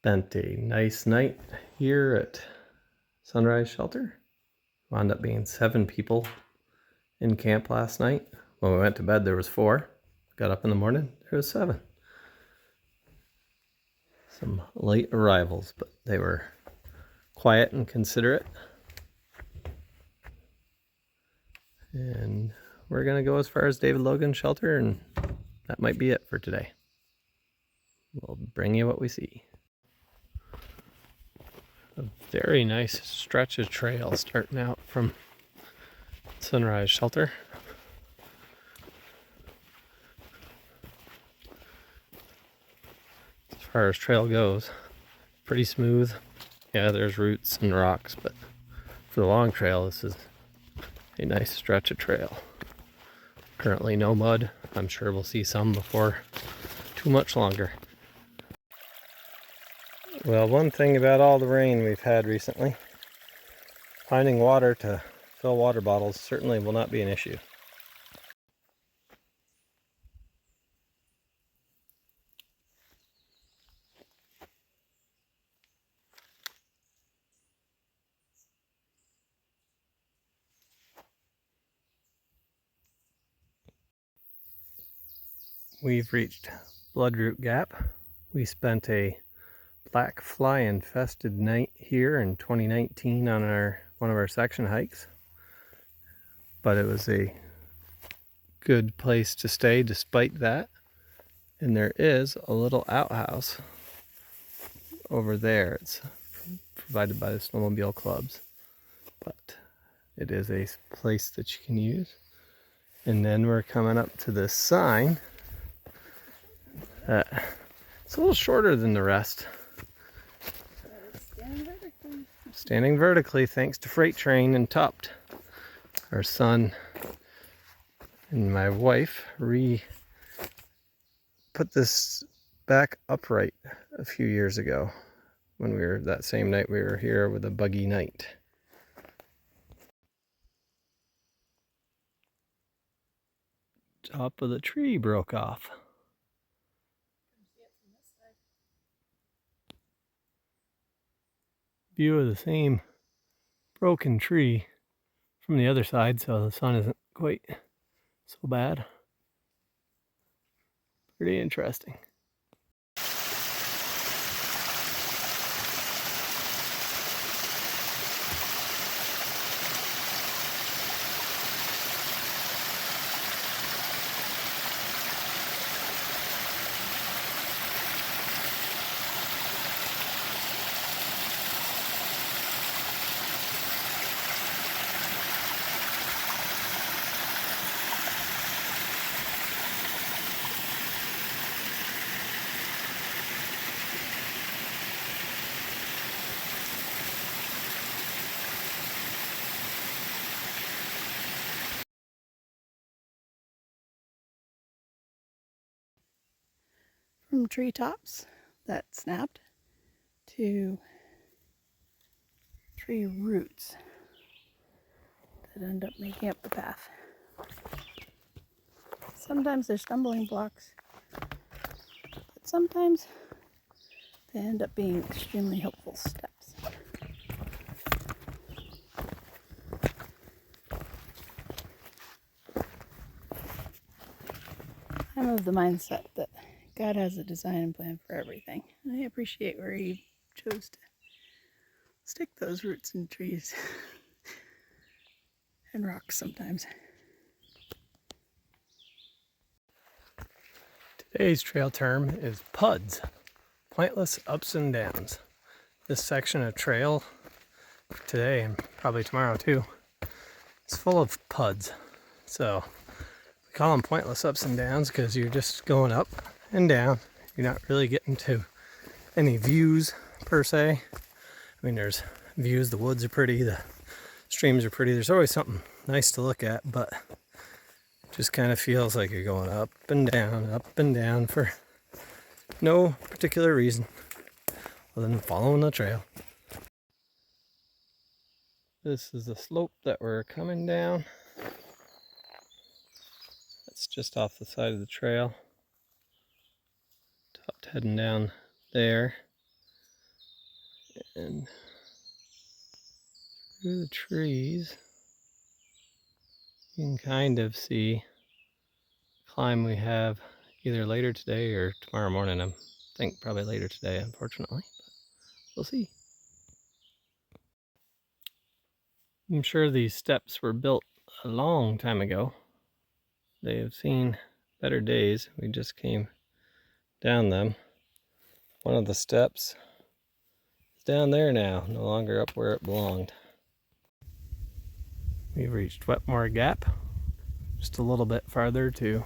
Spent a nice night here at Sunrise Shelter. Wound up being 7 people in camp last night. When we went to bed, there was 4. Got up in the morning, there was 7. Some late arrivals, but they were quiet and considerate. And we're gonna go as far as David Logan Shelter, and that might be it for today. We'll bring you what we see. A very nice stretch of trail starting out from Sunrise Shelter. As far as trail goes, pretty smooth. Yeah, there's roots and rocks, but for the long trail, this is a nice stretch of trail. Currently no mud. I'm sure we'll see some before too much longer. Well, one thing about all the rain we've had recently, finding water to fill water bottles certainly will not be an issue. We've reached Bloodroot Gap. We spent a black fly infested night here in 2019 on one of our section hikes, but it was a good place to stay despite that. And there is a little outhouse over there. It's provided by the snowmobile clubs, but it is a place that you can use. And then we're coming up to this sign. It's a little shorter than the rest. Standing vertically thanks to Freight Train and Topped. Our son and my wife put this back upright a few years ago when that same night we were here with a buggy night. Top of the tree broke off. View of the same broken tree from the other side, so the sun isn't quite so bad. Pretty interesting. From treetops that snapped to tree roots that end up making up the path. Sometimes they're stumbling blocks, but sometimes they end up being extremely helpful steps. I'm of the mindset that God has a design and plan for everything. And I appreciate where He chose to stick those roots in trees and rocks sometimes. Today's trail term is PUDs, pointless ups and downs. This section of trail today and probably tomorrow too is full of PUDs. So we call them pointless ups and downs because you're just going up and down. You're not really getting to any views per se. I mean, there's views, the woods are pretty, the streams are pretty, there's always something nice to look at, but it just kind of feels like you're going up and down for no particular reason other than following the trail. This is the slope that we're coming down. That's just off the side of the trail. Topped heading down there. And through the trees, you can kind of see the climb we have either later today or tomorrow morning. I think probably later today, unfortunately. But we'll see. I'm sure these steps were built a long time ago. They have seen better days. We just came down them. One of the steps is down there now, no longer up where it belonged. We've reached Wetmore Gap, just a little bit farther to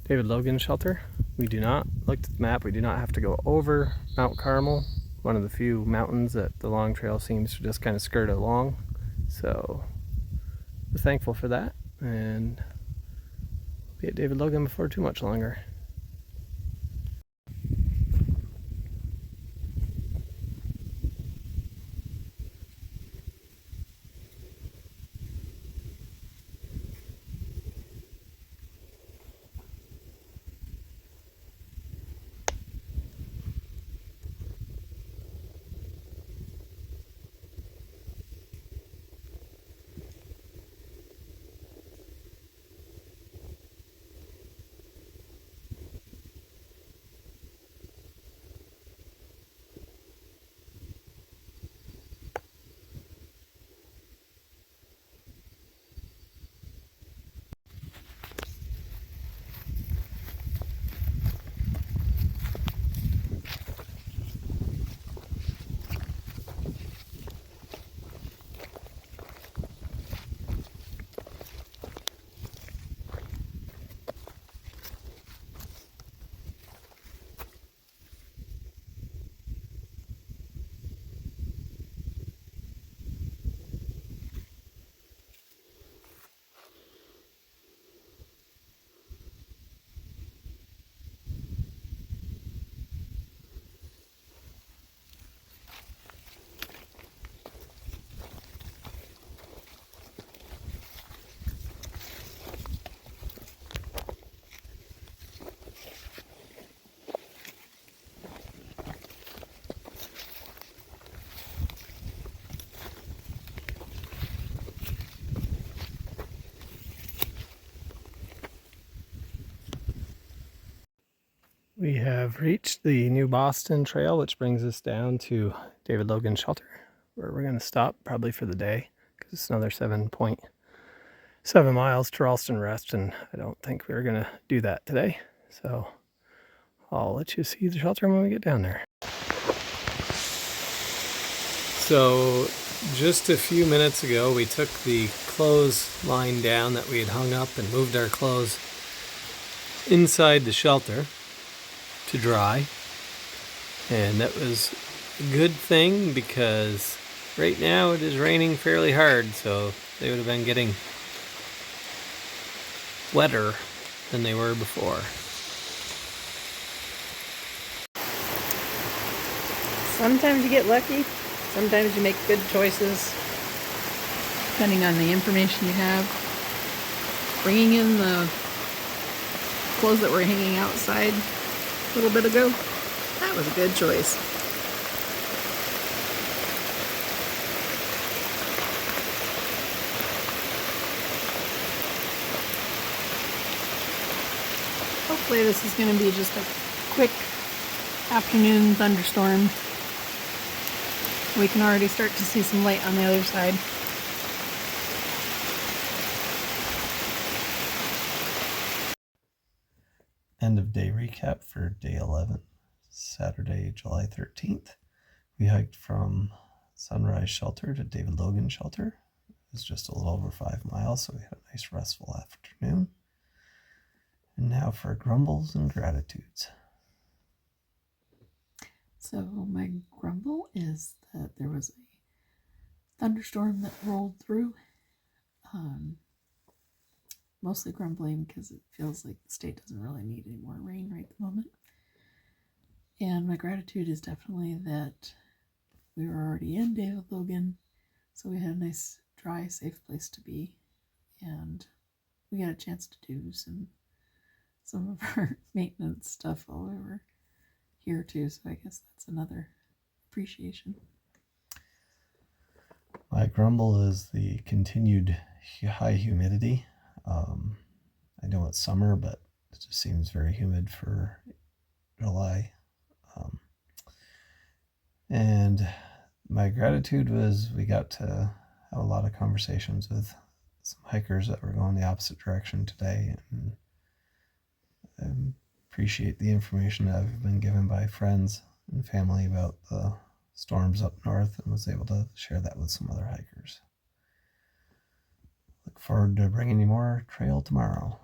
David Logan Shelter. We do not, looked at the map, we do not have to go over Mount Carmel, one of the few mountains that the Long Trail seems to just kind of skirt along. So we're thankful for that, and we'll be at David Logan before too much longer. We have reached the New Boston Trail, which brings us down to David Logan Shelter, where we're going to stop probably for the day, because it's another 7.7 miles to Ralston Rest, and I don't think we're going to do that today. So I'll let you see the shelter when we get down there. So just a few minutes ago, we took the clothes line down that we had hung up and moved our clothes inside the shelter to dry, and that was a good thing because right now it is raining fairly hard, so they would have been getting wetter than they were before. Sometimes you get lucky, sometimes you make good choices, depending on the information you have. Bringing in the clothes that were hanging outside a little bit ago, that was a good choice. Hopefully this is going to be just a quick afternoon thunderstorm. We can already start to see some light on the other side. End of day recap for day 11, Saturday, July 13th. We hiked from Sunrise Shelter to David Logan Shelter. It was just a little over 5 miles, so we had a nice restful afternoon. And now for grumbles and gratitudes. So my grumble is that there was a thunderstorm that rolled through. Mostly grumbling because it feels like the state doesn't really need any more rain right at the moment. And my gratitude is definitely that we were already in David Logan, so we had a nice, dry, safe place to be, and we got a chance to do some of our maintenance stuff while we were here too, so I guess that's another appreciation. My grumble is the continued high humidity. I know it's summer, but it just seems very humid for July. And my gratitude was we got to have a lot of conversations with some hikers that were going the opposite direction today, and I appreciate the information that I've been given by friends and family about the storms up north, and was able to share that with some other hikers. Look forward to bringing you more trail tomorrow.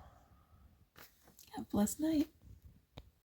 Have a blessed night.